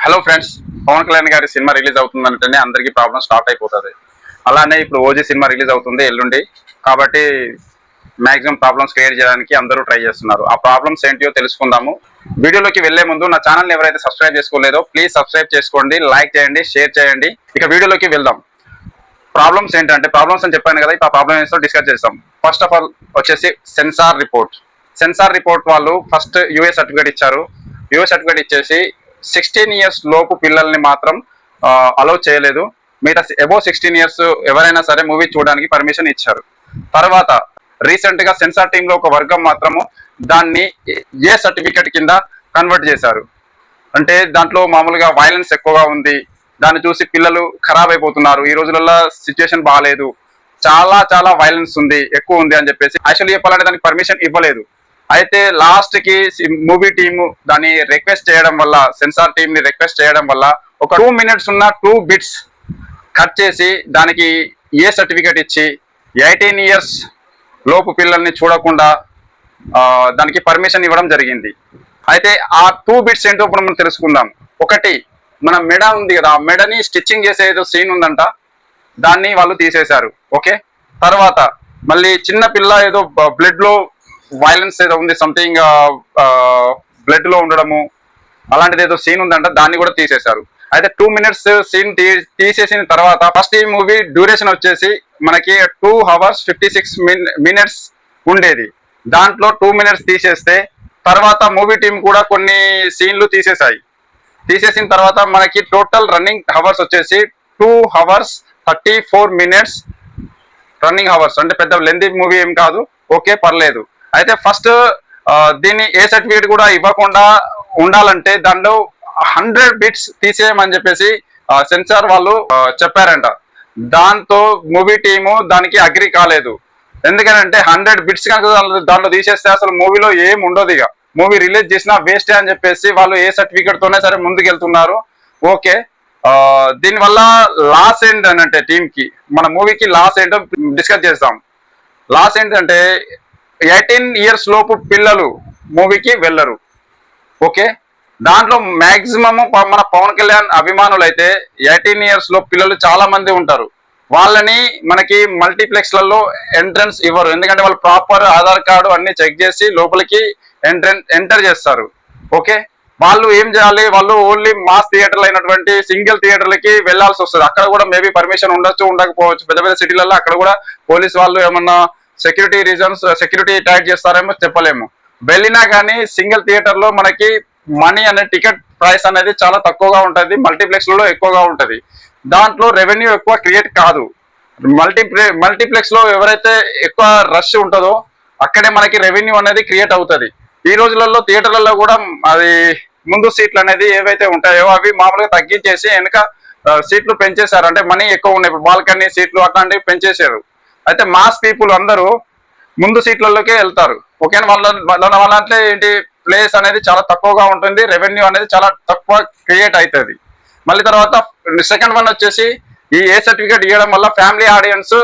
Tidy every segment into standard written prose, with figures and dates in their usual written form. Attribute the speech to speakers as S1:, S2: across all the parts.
S1: Hello friends, Pawan Kalyan గారి cinema release అవుతుందంటేనే అందరికీ problem start అయిపోతుంది. అలానే ఇప్పుడు ఓజీ సినిమా రిలీజ్ అవుతుంది ఎల్లుండి. కాబట్టి మాక్సిమం ప్రాబ్లమ్స్ క్రియేట్ చేయడానికి అందరూ ట్రై చేస్తున్నారు. ఆ ప్రాబ్లమ్స్ ఏంటియో తెలుసుకుందాము. వీడియోలోకి వెళ్లే ముందు నా ఛానల్ని ఎవరైతే సబ్స్క్రైబ్ చేసుకోలేదో ప్లీజ్ సబ్స్క్రైబ్ చేసుకోండి, లైక్ చేయండి, షేర్ చేయండి. ఇక వీడియోలోకి వెళ్దాం. ప్రాబ్లమ్స్ ఏంటంటే, ప్రాబ్లమ్స్ అని చెప్పాను కదా, ఆ ప్రాబ్లమ్ ఏంటో డిస్కస్ చేస్తాం. ఫస్ట్ ఆఫ్ ఆల్ వచ్చేసి సెన్సార్ రిపోర్ట్ వాళ్ళు ఫస్ట్ యూఏ సర్టిఫికేట్ ఇచ్చారు. యూఏ సర్టిఫికేట్ ఇచ్చేసి 16 years లోపు పిల్లల్ని మాత్రం అలౌ చేయలేదు. మిగతా అబోవ్ 16 years ఎవరైనా సరే మూవీ చూడడానికి పర్మిషన్ ఇచ్చారు. తర్వాత రీసెంట్ గా సెన్సార్ టీమ్ లో ఒక వర్గం మాత్రము దాన్ని ఏ సర్టిఫికేట్ కింద కన్వర్ట్ చేశారు. అంటే దాంట్లో మామూలుగా వైలెన్స్ ఎక్కువగా ఉంది, దాన్ని చూసి పిల్లలు ఖరాబ్ అయిపోతున్నారు, ఈ రోజులలో సిచ్యువేషన్ బాగాలేదు, చాలా వైలెన్స్ ఉంది, ఎక్కువ ఉంది అని చెప్పేసి యాక్చువల్లీ చెప్పాలంటే దానికి పర్మిషన్ ఇవ్వలేదు. అయితే లాస్ట్ కి మూవీ టీమ్ దాన్ని రిక్వెస్ట్ చేయడం వల్ల, సెన్సార్ టీమ్ ని రిక్వెస్ట్ చేయడం వల్ల ఒక 2 minutes ఉన్న 2 bits కట్ చేసి దానికి ఏ సర్టిఫికేట్ ఇచ్చి 18 years లోపు పిల్లల్ని చూడకుండా దానికి పర్మిషన్ ఇవ్వడం జరిగింది. అయితే ఆ 2 bits ఏంటో ఇప్పుడు మనం తెలుసుకుందాం. ఒకటి, మన మెడ ఉంది కదా, ఆ మెడని స్టిచ్చింగ్ చేసే ఏదో సీన్ ఉందంట, దాన్ని వాళ్ళు తీసేశారు. ఓకే. తర్వాత మళ్ళీ చిన్న పిల్ల ఏదో బ్లడ్ లో వైలెన్స్ ఏదో ఉంది, సంథింగ్ బ్లడ్ లో ఉండడము అలాంటిది ఏదో సీన్ ఉందంట, దాన్ని కూడా తీసేశారు. అయితే 2 minutes సీన్ తీసేసిన తర్వాత ఫస్ట్ ఈ మూవీ డ్యూరేషన్ వచ్చేసి మనకి 2 hours 56 minutes ఉండేది. దాంట్లో 2 minutes తీసేస్తే తర్వాత మూవీ టీం కూడా కొన్ని సీన్లు తీసేసిన తర్వాత మనకి టోటల్ రన్నింగ్ హవర్స్ వచ్చేసి 2 hours 34 minutes రన్నింగ్ హవర్స్. అంటే పెద్ద లెంతీ మూవీ ఏం కాదు, ఓకే, పర్లేదు. అయితే ఫస్ట్ దీన్ని ఏ సర్టిఫికేట్ కూడా ఇవ్వకుండా ఉండాలంటే దాంట్లో 100 bits తీసేయమని చెప్పేసి సెన్సార్ వాళ్ళు చెప్పారంట. దాంతో మూవీ టీము దానికి అగ్రి కాలేదు. ఎందుకంటే 100 bits కనుక దాంట్లో తీసేస్తే అసలు మూవీలో ఏం ఉండదు, ఇక మూవీ రిలీజ్ చేసినా వేస్టే అని చెప్పేసి వాళ్ళు ఏ సర్టిఫికేట్ తోనే సరే ముందుకెళ్తున్నారు. ఓకే. దీనివల్ల లాస్ ఏంటంటే టీమ్ కి, మన మూవీకి లాస్ ఏంటో డిస్కస్ చేస్తాం. లాస్ ఏంటంటే 18 years లోపు పిల్లలు మూవీకి వెళ్ళరు. ఓకే. దాంట్లో మాక్సిమం మన పవన్ కళ్యాణ్ అభిమానులు అయితే 18 years లో పిల్లలు చాలా మంది ఉంటారు. వాళ్ళని మనకి మల్టీప్లెక్స్లలో ఎంట్రన్స్ ఇవ్వరు, ఎందుకంటే వాళ్ళు ప్రాపర్ ఆధార్ కార్డు అన్ని చెక్ చేసి లోపలికి ఎంటర్ చేస్తారు. ఓకే. వాళ్ళు ఏం చేయాలి, వాళ్ళు ఓన్లీ మాస్ థియేటర్లు అయినటువంటి సింగిల్ థియేటర్లకి వెళ్లాల్సి వస్తుంది. అక్కడ కూడా మేబీ పర్మిషన్ ఉండొచ్చు, ఉండకపోవచ్చు. పెద్ద సిటీలలో అక్కడ కూడా పోలీస్ వాళ్ళు ఏమన్నా సెక్యూరిటీ టైట్ చేస్తారేమో చెప్పలేము. వెళ్ళినా కానీ సింగిల్ థియేటర్ లో మనకి మనీ అనే టికెట్ ప్రైస్ అనేది చాలా తక్కువగా ఉంటుంది, మల్టీప్లెక్స్ లలో ఎక్కువగా ఉంటుంది. దాంట్లో రెవెన్యూ ఎక్కువ క్రియేట్ కాదు. మల్టీప్లెక్స్ లో ఎవరైతే ఎక్కువ రష్ ఉంటుందో అక్కడే మనకి రెవెన్యూ అనేది క్రియేట్ అవుతుంది. ఈ రోజులలో థియేటర్లలో కూడా అది ముందు సీట్లు అనేది ఏవైతే ఉంటాయో అవి మామూలుగా తగ్గించేసి వెనక సీట్లు పెంచేశారు. అంటే మనీ ఎక్కువ ఉన్నాయి, బాల్కనీ సీట్లు అట్లాంటివి పెంచేశారు. అయితే మాస్ పీపుల్ అందరూ ముందు సీట్లలోకే వెళ్తారు. ఓకే. వాళ్ళ అంటే ఏంటి, ప్లేస్ అనేది చాలా తక్కువగా ఉంటుంది, రెవెన్యూ అనేది చాలా తక్కువ క్రియేట్ అవుతుంది. మళ్ళీ తర్వాత సెకండ్ వన్ వచ్చేసి ఈ ఏ సర్టిఫికేట్ ఇవ్వడం వల్ల ఫ్యామిలీ ఆడియన్స్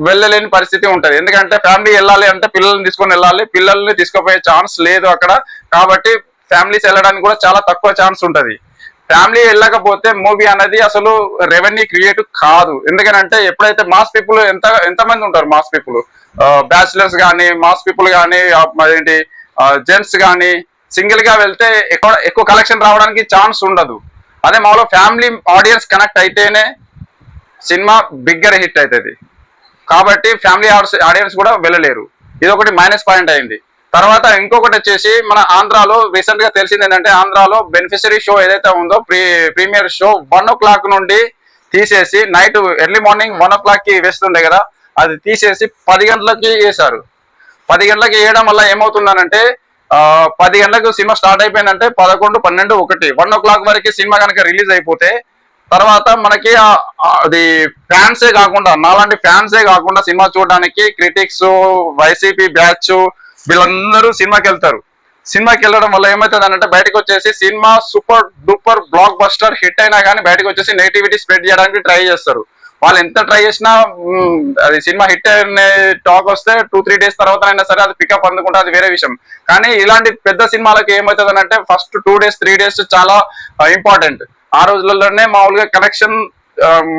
S1: వెళ్ళలేని పరిస్థితి ఉంటుంది. ఎందుకంటే ఫ్యామిలీ వెళ్ళాలి అంటే పిల్లల్ని తీసుకొని వెళ్ళాలి, పిల్లల్ని తీసుకుపోయే ఛాన్స్ లేదు అక్కడ. కాబట్టి ఫ్యామిలీస్ వెళ్ళడానికి కూడా చాలా తక్కువ ఛాన్స్ ఉంటుంది. ఫ్యామిలీ వెళ్ళకపోతే మూవీ అనేది అసలు రెవెన్యూ క్రియేట్ కాదు. ఎందుకంటే ఎప్పుడైతే మాస్ పీపుల్ ఎంతమంది ఉంటారు, మాస్ పీపుల్ బ్యాచిలర్స్ కానీ, మాస్ పీపుల్ కానీ, ఏంటి జెంట్స్ కానీ సింగిల్ గా వెళ్తే ఎక్కువ కలెక్షన్ రావడానికి ఛాన్స్ ఉండదు. అదే మామూలు ఫ్యామిలీ ఆడియన్స్ కనెక్ట్ అయితేనే సినిమా బిగ్గర్ హిట్ అవుతుంది. కాబట్టి ఫ్యామిలీ ఆడియన్స్ కూడా వెళ్ళలేరు. ఇది ఒకటి మైనస్ పాయింట్ అయింది. తర్వాత ఇంకొకటి వచ్చేసి మన ఆంధ్రాలో రీసెంట్ గా తెలిసింది ఏంటంటే, ఆంధ్రాలో బెనిఫిషరీ షో ఏదైతే ఉందో ప్రీమియర్ షో 1 o'clock నుండి తీసేసి నైట్ ఎర్లీ మార్నింగ్ 1 o'clock కి వేస్తుండే కదా, అది తీసేసి 10 గంటలకి వేశారు. 10 గంటలకి వేయడం వల్ల ఏమవుతుందనంటే 10 గంటలకు సినిమా స్టార్ట్ అయిపోయిందంటే 11, 12, 1 1 o'clock వరకు సినిమా కనుక రిలీజ్ అయిపోతే తర్వాత మనకి అది ఫ్యాన్సే కాకుండా, నాలాంటి ఫ్యాన్సే కాకుండా సినిమా చూడడానికి క్రిటిక్స్, వైసీపీ బ్యాచ్ వీళ్ళందరూ సినిమాకి వెళ్తారు. సినిమాకి వెళ్ళడం వల్ల ఏమవుతుంది అంటే బయటకు వచ్చేసి cinema super duper block buster hit అయినా కానీ బయటకు వచ్చేసి నెగిటివిటీ స్ప్రెడ్ చేయడానికి ట్రై చేస్తారు. వాళ్ళు ఎంత ట్రై చేసినా అది సినిమా హిట్ అనే టాక్ వస్తే 2-3 days తర్వాత అయినా సరే అది పికప్ అందుకుంటే అది వేరే విషయం. కానీ ఇలాంటి పెద్ద సినిమాలకు ఏమవుతుంది అంటే ఫస్ట్ 2 days 3 days చాలా ఇంపార్టెంట్. ఆ రోజులలోనే మామూలుగా కనెక్షన్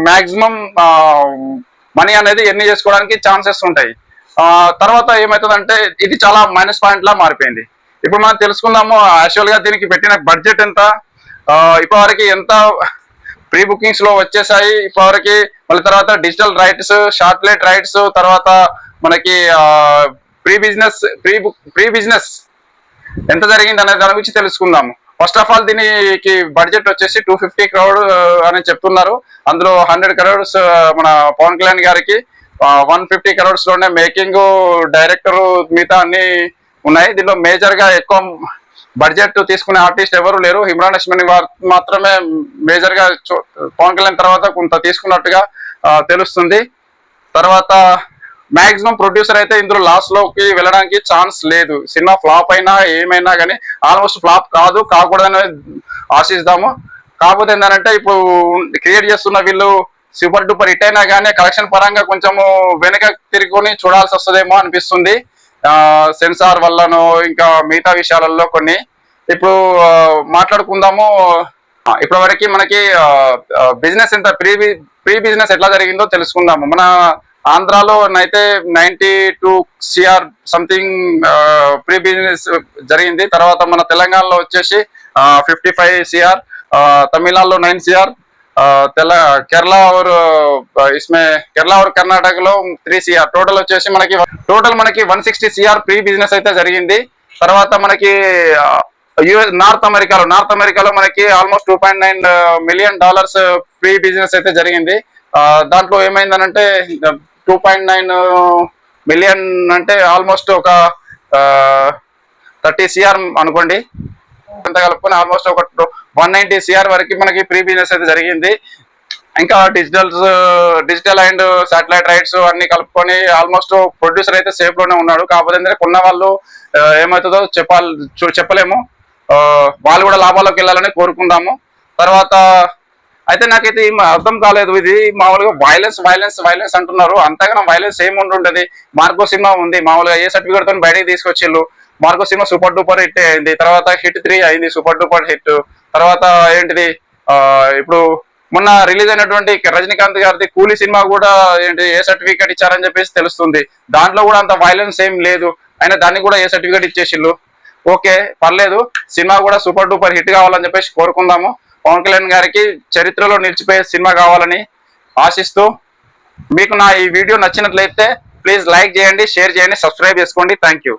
S1: మాక్సిమం మనీ అనేది ఎన్ని చేసుకోవడానికి ఛాన్సెస్ ఉంటాయి. తర్వాత ఏమవుతుందంటే ఇది చాలా మైనస్ పాయింట్ లా మారిపోయింది. ఇప్పుడు మనం తెలుసుకుందాము యాక్చువల్ గా దీనికి పెట్టిన బడ్జెట్ ఎంత, ఇప్పటివరకు ఎంత ప్రీ బుకింగ్స్ లో వచ్చేసాయి ఇప్పటివరకు, మళ్ళీ తర్వాత డిజిటల్ రైట్స్, షార్ట్లెట్ రైట్స్, తర్వాత మనకి ప్రీ బిజినెస్ ఎంత జరిగింది అనే దాని గురించి తెలుసుకుందాము. ఫస్ట్ ఆఫ్ ఆల్ దీనికి బడ్జెట్ వచ్చేసి 250 crore అని చెప్తున్నారు. అందులో 100 crores మన పవన్ కళ్యాణ్ గారికి, 150 crores లోనే మేకింగ్, డైరెక్టర్, మిగతా అన్ని ఉన్నాయి. దీనిలో మేజర్ గా ఎక్కువ బడ్జెట్ తీసుకునే ఆర్టిస్ట్ ఎవరు లేరు. ఇమ్రాన్ హష్మీ మాత్రమే మేజర్ గా పవన్ కళ్యాణ్ తర్వాత కొంత తీసుకున్నట్టుగా తెలుస్తుంది. తర్వాత మాక్సిమం ప్రొడ్యూసర్ అయితే ఇందులో లాస్ లోకి వెళ్ళడానికి ఛాన్స్ లేదు. సినిమా ఫ్లాప్ అయినా ఏమైనా కానీ ఆల్మోస్ట్ ఫ్లాప్ కాకూడదని ఆశిస్తాము. కాకపోతే ఏంటంటే ఇప్పుడు క్రియేట్ చేస్తున్న వీళ్ళు సూపర్ డూపర్ హిట్ అయినా కానీ కలెక్షన్ పరంగా కొంచెము వెనక తిరుగుని చూడాల్సి వస్తుందేమో అనిపిస్తుంది, సెన్సార్ వల్లనో ఇంకా మిగతా విషయాలలో కొన్ని. ఇప్పుడు మాట్లాడుకుందాము. ఇప్పటి వరకు మనకి బిజినెస్ ఎంత ప్రీ బిజినెస్ ఎట్లా జరిగిందో తెలుసుకుందాము. మన ఆంధ్రాలో అయితే 92 crore సంథింగ్ ప్రీ బిజినెస్ జరిగింది. తర్వాత మన తెలంగాణలో వచ్చేసి 55 crore, తమిళనాడులో 9 crore, కేరళ और కర్ణాటకలో 3 crore. టోటల్ మనకి 160 crore ప్రీ బిజినెస్ అయితే జరిగింది. తర్వాత మనకి నార్త్ అమెరికాలో మనకి ఆల్మోస్ట్ $2.9 million ప్రీ బిజినెస్ అయితే జరిగింది. దాంట్లో ఏమైందనంటే 2.9 million అంటే ఆల్మోస్ట్ ఒక 30 crore అనుకోండి. అంత కలుపుకొని ఆల్మోస్ట్ ఒక 190 crore వరకు మనకి ప్రీ బిజినెస్ అయితే జరిగింది. ఇంకా డిజిటల్ అండ్ శాటిలైట్ రైట్స్ అన్ని కలుపుకొని ఆల్మోస్ట్ ప్రొడ్యూసర్ అయితే సేఫ్ లోనే ఉన్నాడు. కాకపోతే ఏంటంటే కొన్న వాళ్ళు ఏమవుతుందో చెప్పలేము. వాళ్ళు కూడా లాభాల్లోకి వెళ్ళాలని కోరుకుందాము. తర్వాత అయితే నాకైతే అర్థం కాలేదు, ఇది మామూలుగా వైలెన్స్ అంటున్నారు. అంతగానో వైలెన్స్ ఏమి ఉంటుంటది. మార్కో సినిమా ఉంది, మామూలుగా ఏ సర్టిఫికేట్ తో బయటకు తీసుకొచ్చిళ్ళు. Marco cinema super duper hit అయింది. తర్వాత హిట్ 3 అయింది, సూపర్ డూపర్ హిట్. తర్వాత ఏంటిది ఇప్పుడు మొన్న రిలీజ్ అయినటువంటి రజనీకాంత్ గారిది కూలీ సినిమా కూడా ఏంటి ఏ సర్టిఫికేట్ ఇచ్చారని చెప్పేసి తెలుస్తుంది. దాంట్లో కూడా అంత వైలెన్స్ ఏం లేదు, అయినా దాన్ని కూడా ఏ సర్టిఫికేట్ ఇచ్చేసిళ్ళు. ఓకే, పర్లేదు, సినిమా కూడా సూపర్ డూపర్ హిట్ కావాలని చెప్పేసి కోరుకుందాము. పవన్ కళ్యాణ్ గారికి చరిత్రలో నిలిచిపోయే సినిమా కావాలని ఆశిస్తూ, మీకు నా ఈ వీడియో నచ్చినట్లయితే ప్లీజ్ లైక్ చేయండి, షేర్ చేయండి, సబ్స్క్రైబ్ చేసుకోండి. Thank you.